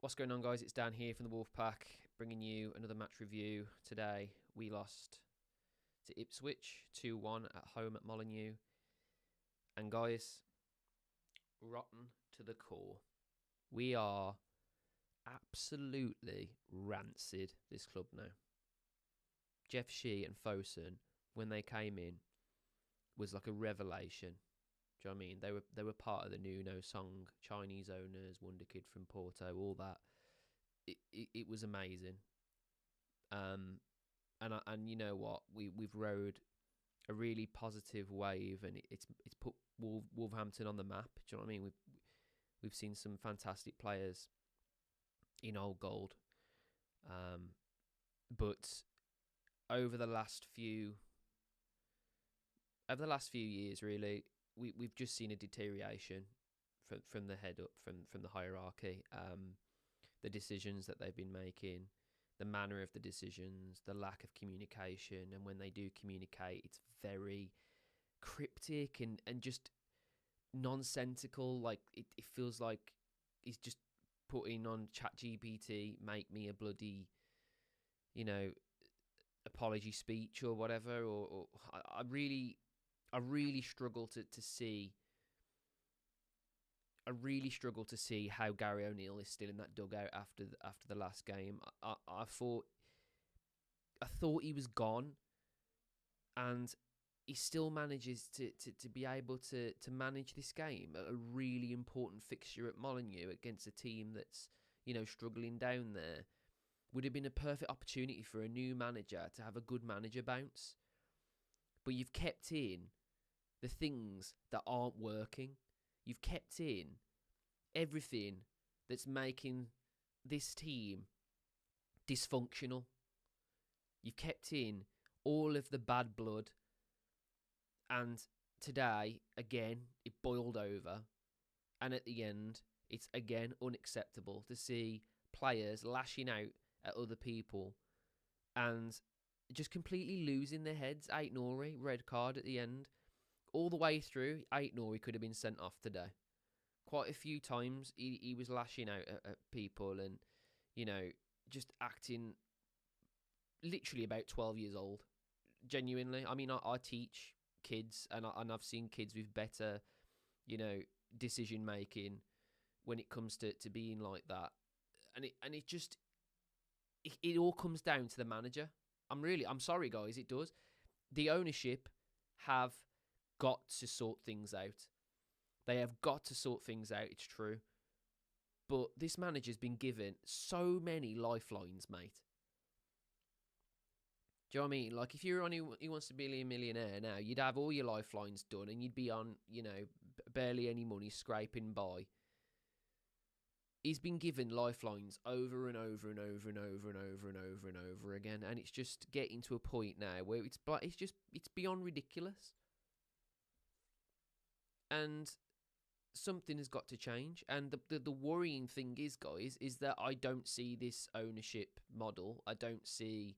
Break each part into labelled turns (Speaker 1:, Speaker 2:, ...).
Speaker 1: What's going on, guys? It's Dan here from the Wolfpack, bringing you another match review. Today, we lost to Ipswich 2-1 at home at Molineux. And guys, rotten to the core. We are absolutely rancid, this club now. Jeff Shee and Fosun, when they came in, was like a revelation. Do you know what I mean? They were part of the Nuno song, Chinese owners, Wonder Kid from Porto, all that. It was amazing. And you know what? We've rode a really positive wave, and it's put Wolverhampton on the map. Do you know what I mean? We've seen some fantastic players in Old Gold, but over the last few years, really, we've just seen a deterioration from the head up, from the hierarchy. The decisions that they've been making, the manner of the decisions, the lack of communication, and when they do communicate, it's very cryptic and just nonsensical. Like it feels like he's just putting on ChatGPT, make me a bloody, apology speech or whatever. Or I really struggle to see. I really struggle to see how Gary O'Neill is still in that dugout after the last game. I thought he was gone, and he still manages to be able to manage this game, a really important fixture at Molineux against a team that's struggling down there. Would have been a perfect opportunity for a new manager to have a good manager bounce, but you've kept in the things that aren't working. You've kept in everything that's making this team dysfunctional. You've kept in all of the bad blood. And today, again, it boiled over. And at the end, it's again unacceptable to see players lashing out at other people and just completely losing their heads. Ait-Nouri, red card at the end. All the way through, Ait-Nouri could have been sent off today. Quite a few times he was lashing out at people and, just acting literally about 12 years old. Genuinely. I mean, I teach kids and I've seen kids with better, decision making when it comes to being like that. And it all comes down to the manager. I'm sorry, guys, it does. The ownership have got to sort things out. They have got to sort things out, it's true. But this manager's been given so many lifelines, mate. Do you know what I mean? Like, if you're on Who Wants to Be a Millionaire now, you'd have all your lifelines done and you'd be on, barely any money, scraping by. He's been given lifelines over and over and over and over and over and over and over again, and it's just getting to a point now where it's beyond ridiculous. And something has got to change. And the worrying thing is, guys, is that I don't see this ownership model. I don't see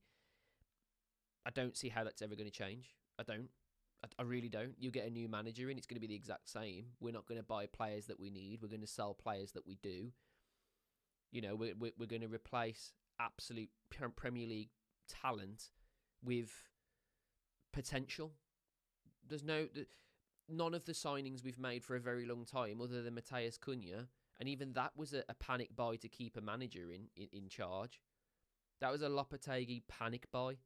Speaker 1: how that's ever going to change. I really don't. You get a new manager in, it's going to be the exact same. We're not going to buy players that we need. We're going to sell players that we do. We're going to replace absolute Premier League talent with potential. There's none of the signings we've made for a very long time, other than Matheus Cunha, and even that was a panic buy to keep a manager in charge. That was a Lopetegui panic buy.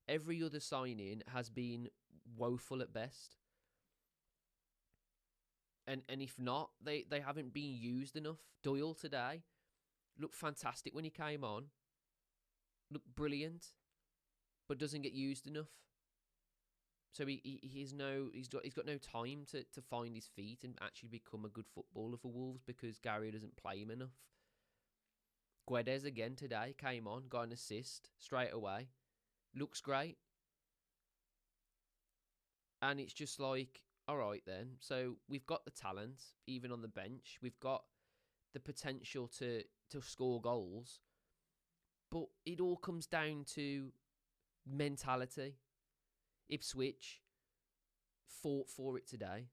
Speaker 1: Every other signing has been woeful at best. And if not, they haven't been used enough. Doyle today looked fantastic when he came on. Looked brilliant, but doesn't get used enough. So he's got no time to find his feet and actually become a good footballer for Wolves because Gary doesn't play him enough. Guedes again today came on, got an assist straight away. Looks great. And it's just like, all right then. So we've got the talent, even on the bench. We've got the potential to score goals. But it all comes down to mentality. Ipswich fought for it today.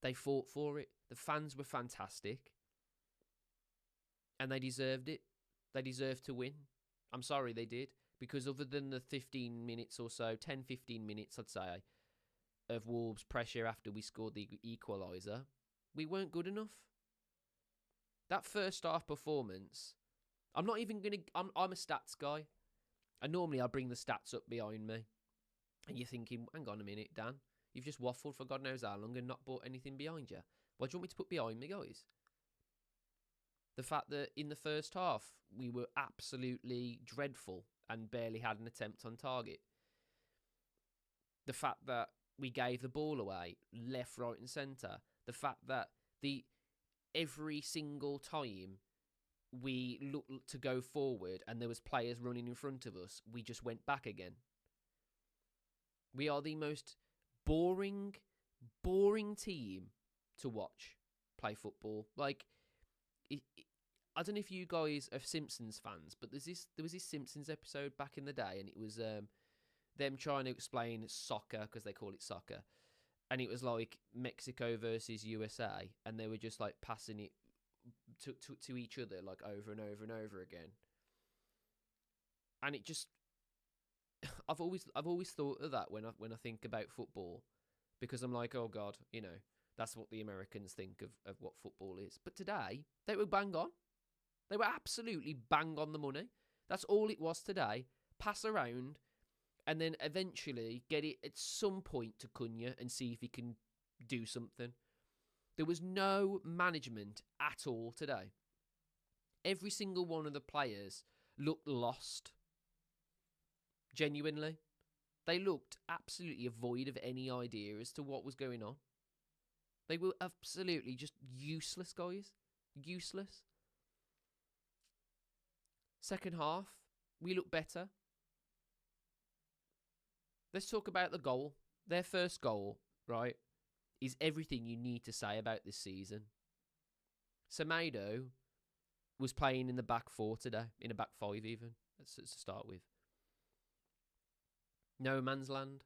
Speaker 1: They fought for it. The fans were fantastic. and they deserved it. They deserved to win. I'm sorry they did, because other than the 15 minutes or so, 10, 15 minutes, I'd say, of Wolves' pressure after we scored the equaliser, we weren't good enough. That first half performance, I'm not even going to... I'm a stats guy. And normally I bring the stats up behind me. And you're thinking, hang on a minute, Dan. You've just waffled for God knows how long and not brought anything behind you. What do you want me to put behind me, guys? The fact that in the first half, we were absolutely dreadful and barely had an attempt on target. The fact that we gave the ball away left, right and centre. The fact that every single time we looked to go forward and there was players running in front of us, we just went back again. We are the most boring team to watch play football. Like, I don't know if you guys are Simpsons fans, but there was this Simpsons episode back in the day, and it was them trying to explain soccer, because they call it soccer, and it was like Mexico versus USA, and they were just like passing it to each other like over and over and over again. And it just, I've always thought of that when I think about football, because I'm like, oh God, that's what the Americans think of what football is. But today, they were bang on. They were absolutely bang on the money. That's all it was today. Pass around, and then eventually get it at some point to Cunha and see if he can do something. There was no management at all today. Every single one of the players looked lost. Genuinely. They looked absolutely void of any idea as to what was going on. They were absolutely just useless, guys. Useless. Second half, we looked better. Let's talk about the goal. Their first goal, right, is everything you need to say about this season. Semedo was playing in the back four today, in a back five even, to start with. No man's land.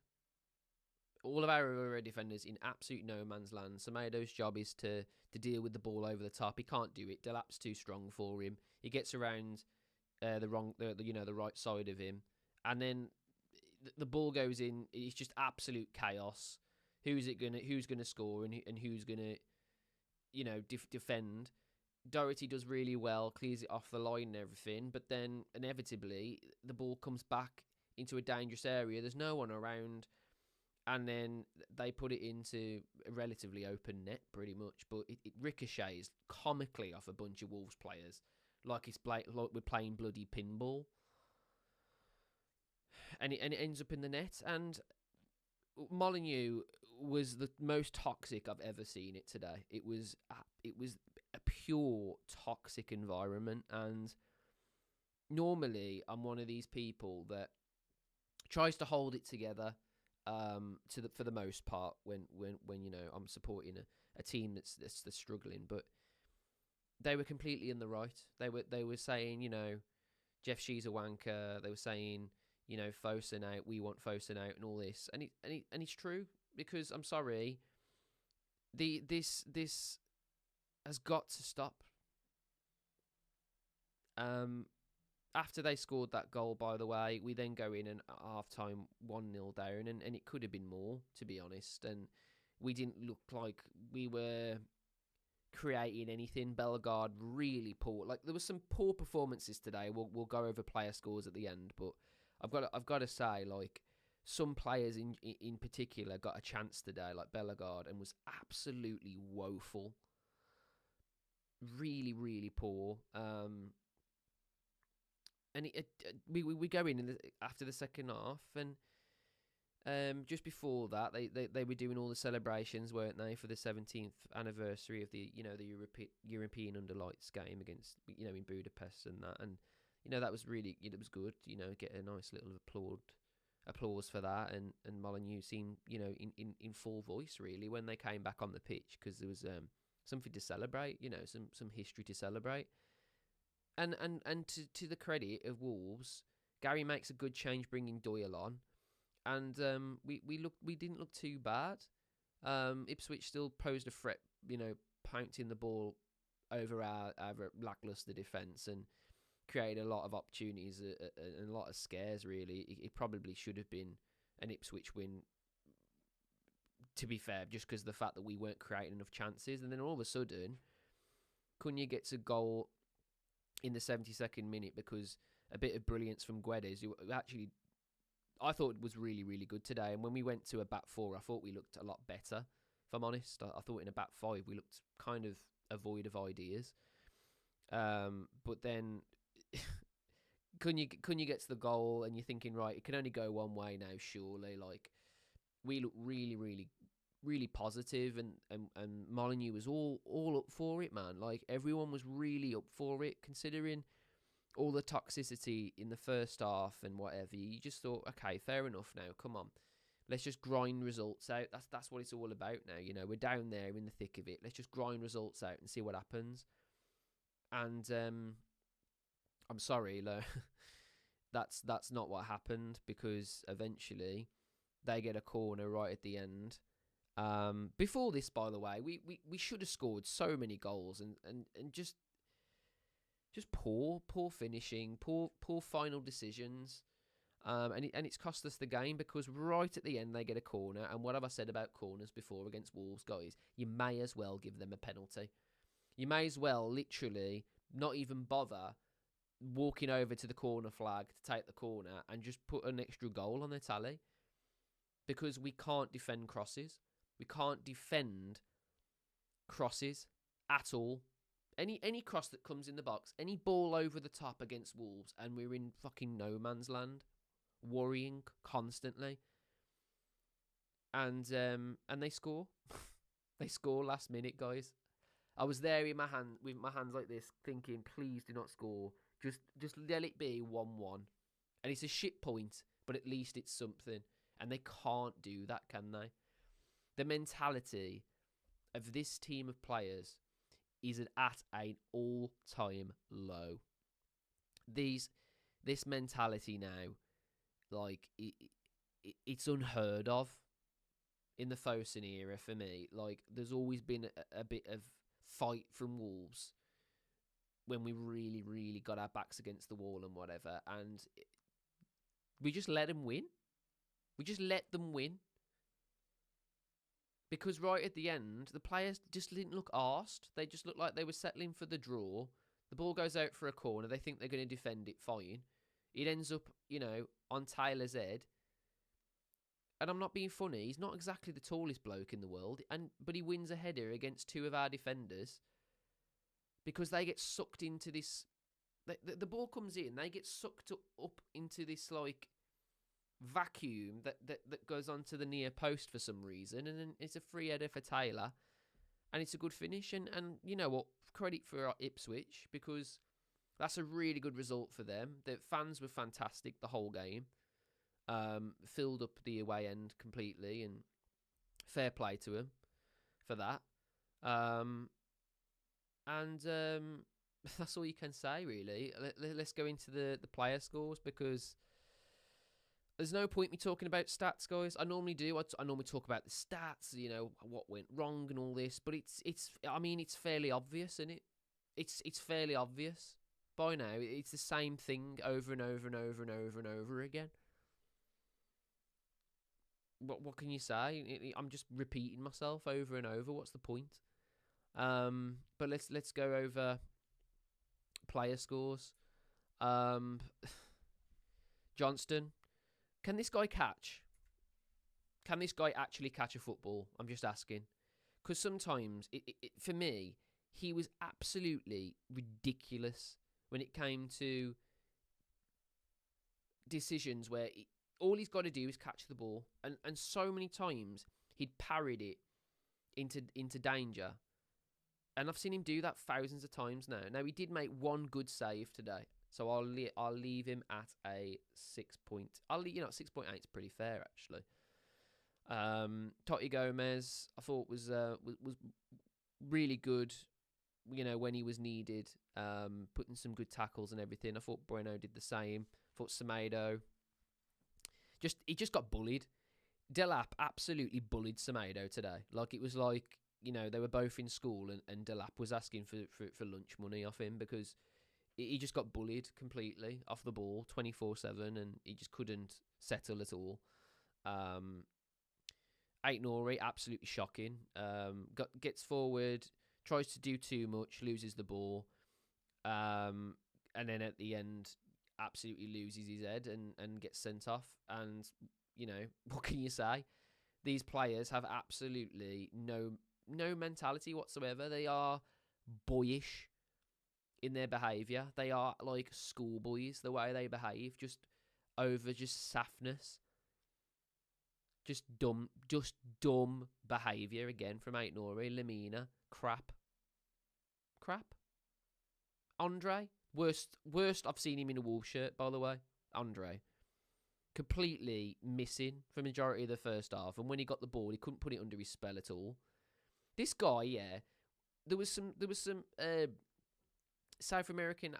Speaker 1: All of our defenders in absolute no man's land. Semedo's job is to deal with the ball over the top. He can't do it. Delap's too strong for him. He gets around the right side of him, and then the ball goes in. It's just absolute chaos. Who's gonna score and who's gonna defend? Doherty does really well, clears it off the line and everything, but then inevitably the ball comes back into a dangerous area. There's no one around, and then they put it into a relatively open net pretty much, but it ricochets comically off a bunch of Wolves players like we're playing bloody pinball, and it ends up in the net. And Molineux was the most toxic I've ever seen it today. It was a pure toxic environment, and normally I'm one of these people that tries to hold it together for the most part when I'm supporting a team that's struggling. But they were completely in the right. They were saying, Jeff Shee's a wanker. They were saying, Fosun out, we want Fosun out, and all this, and it's true, because I'm sorry, this has got to stop. After they scored that goal, by the way, we then go in and at half-time 1-0 down, and it could have been more, to be honest, and we didn't look like we were creating anything. Bellegarde really poor. Like, there was some poor performances today. We'll go over player scores at the end, but I've got to say, like, some players in particular got a chance today, like Bellegarde, and was absolutely woeful. Really, really poor. And we go in after the second half, and just before that, they were doing all the celebrations, weren't they, for the 17th anniversary of the European Under Lights game against in Budapest and that, and that was really, it was good, get a nice little applause for that, and Molineux seemed in full voice really when they came back on the pitch, because there was something to celebrate, some history to celebrate. And to the credit of Wolves, Gary makes a good change bringing Doyle on, and we didn't look too bad. Ipswich still posed a threat, pouncing the ball over our lackluster defence and created a lot of opportunities and a lot of scares, really. It probably should have been an Ipswich win, to be fair, just because of the fact that we weren't creating enough chances. And then all of a sudden, Cunha gets a goal in the 72nd minute because a bit of brilliance from Guedes, who actually I thought was really, really good today. And when we went to a back four, I thought we looked a lot better, if I'm honest. I thought in a back five, we looked kind of void of ideas. But then Cunha gets the goal, and you're thinking, right, it can only go one way now, surely. Like, we look really, really, really positive, and Molyneux was all up for it, man. Like, everyone was really up for it, considering all the toxicity in the first half and whatever. You just thought, okay, fair enough now, come on. Let's just grind results out. That's what it's all about now. You know, we're down there in the thick of it. Let's just grind results out and see what happens. And I'm sorry, that's not what happened, because eventually they get a corner right at the end. Before this, by the way, we should have scored so many goals, and just poor finishing, poor final decisions. And it's cost us the game, because right at the end they get a corner. And what have I said about corners before against Wolves, guys? You may as well give them a penalty. You may as well literally not even bother walking over to the corner flag to take the corner and just put an extra goal on their tally, because we can't defend crosses. We can't defend crosses at all. Any cross that comes in the box, any ball over the top against Wolves, and we're in fucking no man's land, worrying constantly. And they score. They score last minute, guys. I was there with my hands like this, thinking, please do not score. Just let it be 1-1. And it's a shit point, but at least it's something. And they can't do that, can they? The mentality of this team of players is at an all-time low. This mentality now, like, it's unheard of in the Fosun era for me. Like, there's always been a bit of fight from Wolves when we really, really got our backs against the wall and whatever. And we just let them win. We just let them win. Because right at the end, the players just didn't look arsed. They just looked like they were settling for the draw. The ball goes out for a corner. They think they're going to defend it fine. It ends up, on Taylor's head. And I'm not being funny. He's not exactly the tallest bloke in the world. But he wins a header against two of our defenders. Because they get sucked into this... The ball comes in. They get sucked up into this, like, vacuum that goes onto the near post for some reason, and then it's a free header for Taylor, and it's a good finish. And you know what, credit for Ipswich, because that's a really good result for them. The fans were fantastic the whole game, filled up the away end completely, and fair play to them for that. And that's all you can say, really. Let's go into the player scores, because there's no point me talking about stats, guys. I normally do. I normally talk about the stats, what went wrong and all this. But it's fairly obvious, isn't it? It's fairly obvious by now. It's the same thing over and over and over and over and over again. What can you say? I'm just repeating myself over and over. What's the point? But let's go over player scores. Johnston. Can this guy catch? Can this guy actually catch a football? I'm just asking. Because sometimes, for me, he was absolutely ridiculous when it came to decisions where all he's got to do is catch the ball. And so many times, he'd parried it into danger. And I've seen him do that thousands of times now. Now, he did make one good save today. So I'll leave him at a 6 point. 6.8 is pretty fair, actually. Totti Gomez, I thought was really good. When he was needed, putting some good tackles and everything. I thought Bueno did the same. I thought Semedo he just got bullied. Delap absolutely bullied Semedo today. Like, it was like they were both in school, and Delap was asking for lunch money off him because he just got bullied completely off the ball 24/7, and he just couldn't settle at all. Aït-Nouri, absolutely shocking. Gets forward, tries to do too much, loses the ball, and then at the end, absolutely loses his head and gets sent off. And what can you say? These players have absolutely no mentality whatsoever. They are boyish in their behaviour. They are like schoolboys the way they behave, just saftness. Just dumb behaviour again from Aït-Nouri. Lamina, crap. Andre, worst I've seen him in a Wolves shirt, by the way. Andre, completely missing for majority of the first half, and when he got the ball, he couldn't put it under his spell at all. This guy, there was some South American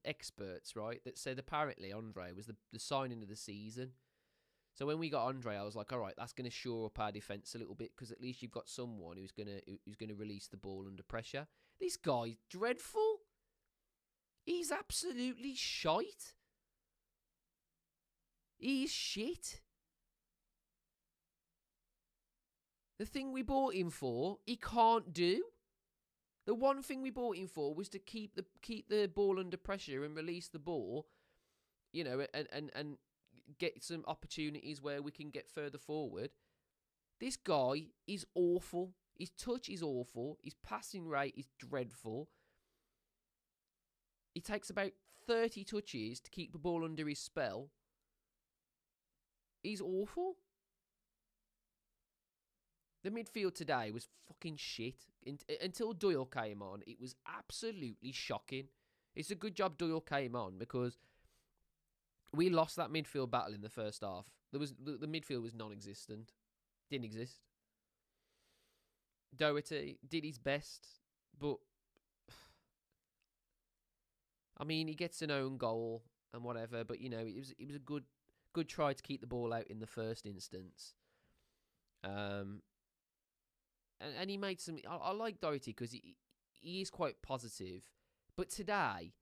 Speaker 1: experts, right, that said apparently Andre was the signing of the season. So when we got Andre, I was like, all right, that's going to shore up our defence a little bit, because at least you've got someone who's going to release the ball under pressure. This guy's dreadful. He's absolutely shite. He's shit. The thing we bought him for, he can't do. The one thing we bought him for was to keep the ball under pressure and release the ball, and get some opportunities where we can get further forward. This guy is awful. His touch is awful. His passing rate is dreadful. He takes about 30 touches to keep the ball under his spell. He's awful. The midfield today was fucking shit. Until Doyle came on, it was absolutely shocking. It's a good job Doyle came on, because we lost that midfield battle in the first half. The midfield was non-existent. Didn't exist. Doherty did his best, but I mean, he gets an own goal and whatever, but it was a good try to keep the ball out in the first instance. And he made some. I like Doherty because he is quite positive, but today,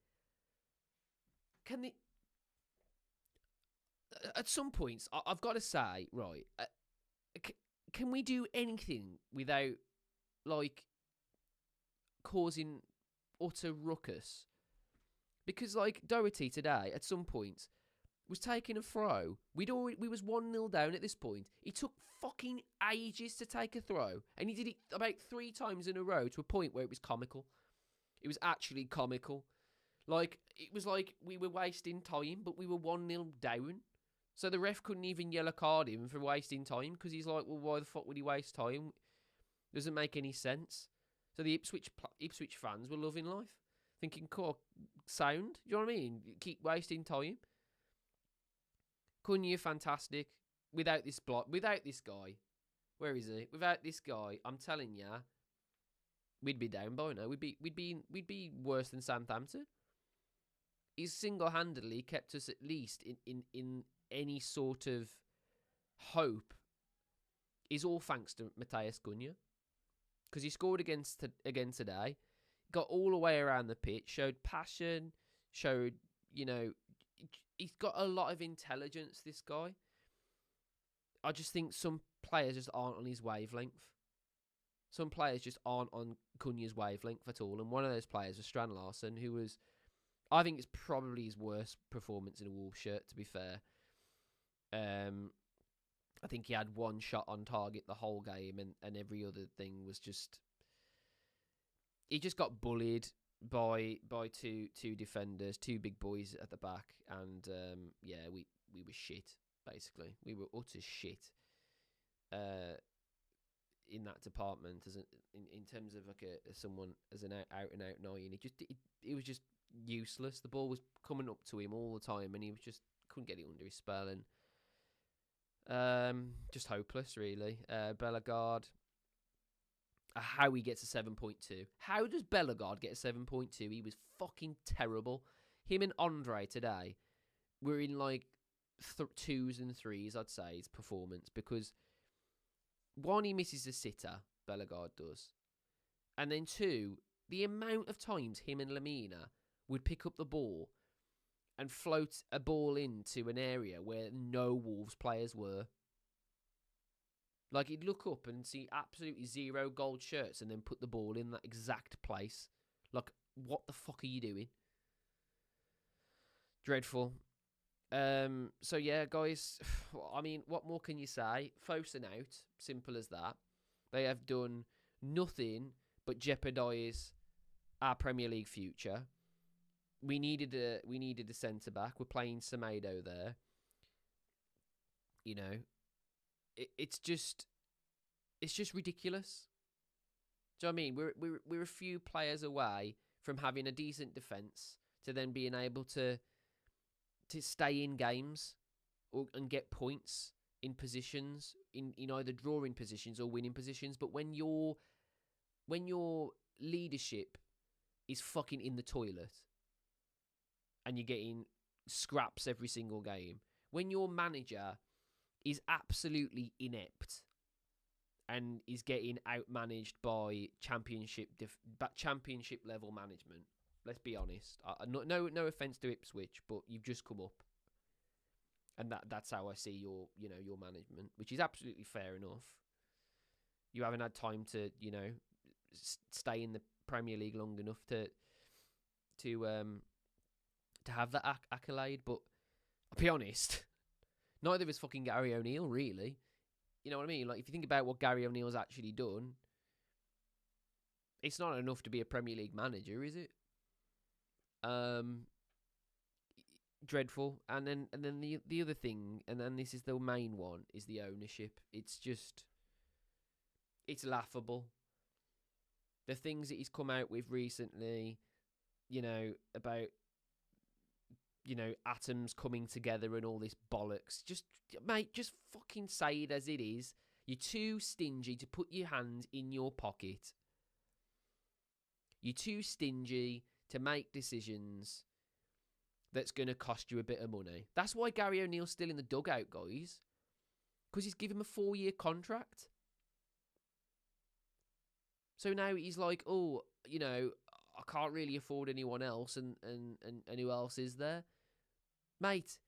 Speaker 1: at some points, I've got to say, right, can we do anything without causing utter ruckus? Because Doherty today, at some point, was taking a throw. We was 1-0 down at this point. He took fucking ages to take a throw, and he did it about 3 times in a row to a point where it was comical. It was actually comical. It was like we were wasting time, but we were 1-0 down. So the ref couldn't even yellow card him for wasting time, because he's like, well, why the fuck would he waste time? Doesn't make any sense. So the Ipswich fans were loving life, thinking, cool, sound. Do you know what I mean? Keep wasting time. Cunha, fantastic. Without this guy, where is he? Without this guy, I'm telling ya, we'd be down by now. We'd be worse than Southampton. He's single-handedly kept us at least in any sort of hope. Is all thanks to Matheus Cunha, because he scored again today. Got all the way around the pitch, showed passion, showed he's got a lot of intelligence. This guy. I just think some players just aren't on his wavelength. Some players just aren't on Cunha's wavelength at all. And one of those players was Strand Larsen, who was, I think, it's probably his worst performance in a Wolves shirt, to be fair. I think he had one shot on target the whole game, and every other thing was just... He just got bullied by two defenders, 2 big boys at the back, and we were shit. Basically, we were utter shit in that department, in terms of someone as an out and out 9. It was just useless. The ball was coming up to him all the time, and he couldn't get it under his spell, and just hopeless, really. Bellegarde, how he gets a 7.2? How does Bellegarde get a 7.2? He was fucking terrible. Him and Andre today were in 2s and 3s, I'd say, his performance, because one, he misses a sitter, Bellegarde does. And then 2, the amount of times him and Lamina would pick up the ball and float a ball into an area where no Wolves players were. Like, he'd look up and see absolutely 0 gold shirts and then put the ball in that exact place. Like, what the fuck are you doing? Dreadful. So, yeah, guys, I mean, what more can you say? Fosun out. Simple as that. They have done nothing but jeopardise our Premier League future. We needed a centre-back. We're playing Semedo there. You know, it's just ridiculous. Do you know what I mean? We're a few players away from having a decent defence to then being able to stay in games and get points in positions, in either drawing positions or winning positions. But when your leadership is fucking in the toilet and you're getting scraps every single game, when your manager is absolutely inept and is getting outmanaged by championship level management. Let's be honest. No offense to Ipswich, but you've just come up, and that's how I see your management, which is absolutely fair enough. You haven't had time to stay in the Premier League long enough to have that accolade. But I'll be honest, neither is fucking Gary O'Neill, really. You know what I mean? Like, if you think about what Gary O'Neill's actually done, it's not enough to be a Premier League manager, is it? Dreadful. And then the other thing, and then this is the main one, is the ownership. It's laughable. The things that he's come out with recently, about atoms coming together and all this bollocks. Just, mate, just fucking say it as it is. You're too stingy to put your hand in your pocket. You're too stingy to make decisions that's going to cost you a bit of money. That's why Gary O'Neill's still in the dugout, guys. Because he's given him a 4-year contract. So now he's like, oh, I can't really afford anyone else, and who else is there? Mate,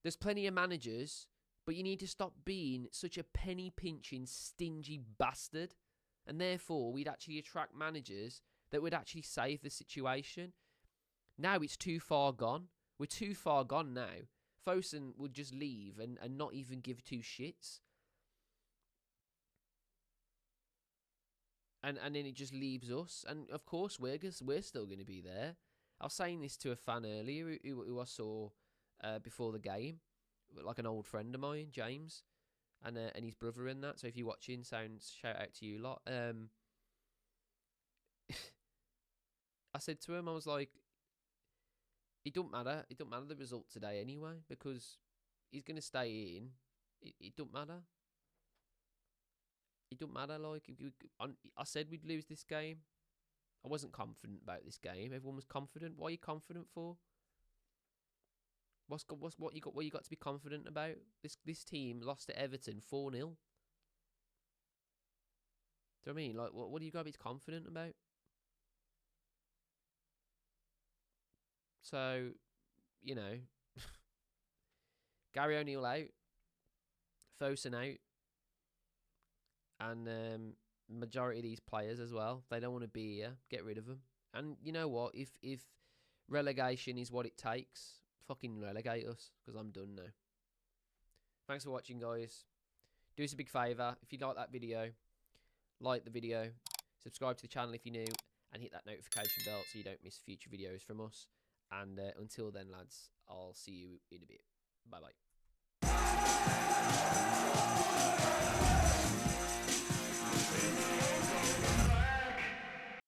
Speaker 1: there's plenty of managers, but you need to stop being such a penny-pinching, stingy bastard. And therefore, we'd actually attract managers that would actually save the situation. Now it's too far gone. We're too far gone now. Fosun would just leave and not even give 2 shits. And then it just leaves us. And, of course, we're still going to be there. I was saying this to a fan earlier who I saw before the game. Like an old friend of mine, James. And his brother in that. So if you're watching, shout out to you lot. I said to him, I was like, it don't matter. It don't matter the result today anyway. Because he's going to stay in. It don't matter. It don't matter. Like, I said we'd lose this game. I wasn't confident about this game. Everyone was confident. What are you confident for? What you got? What you got to be confident about? This team lost to Everton 4-0. Do you know what I mean? Like, what do you got to be confident about? So, Gary O'Neill out, Fosun out. And majority of these players as well, they don't want to be here. Get rid of them. And you know what? If relegation is what it takes, fucking relegate us, because I'm done now. Thanks for watching, guys. Do us a big favour. If you like that video, like the video, subscribe to the channel if you're new, and hit that notification bell so you don't miss future videos from us. And until then, lads, I'll see you in a bit. Bye-bye.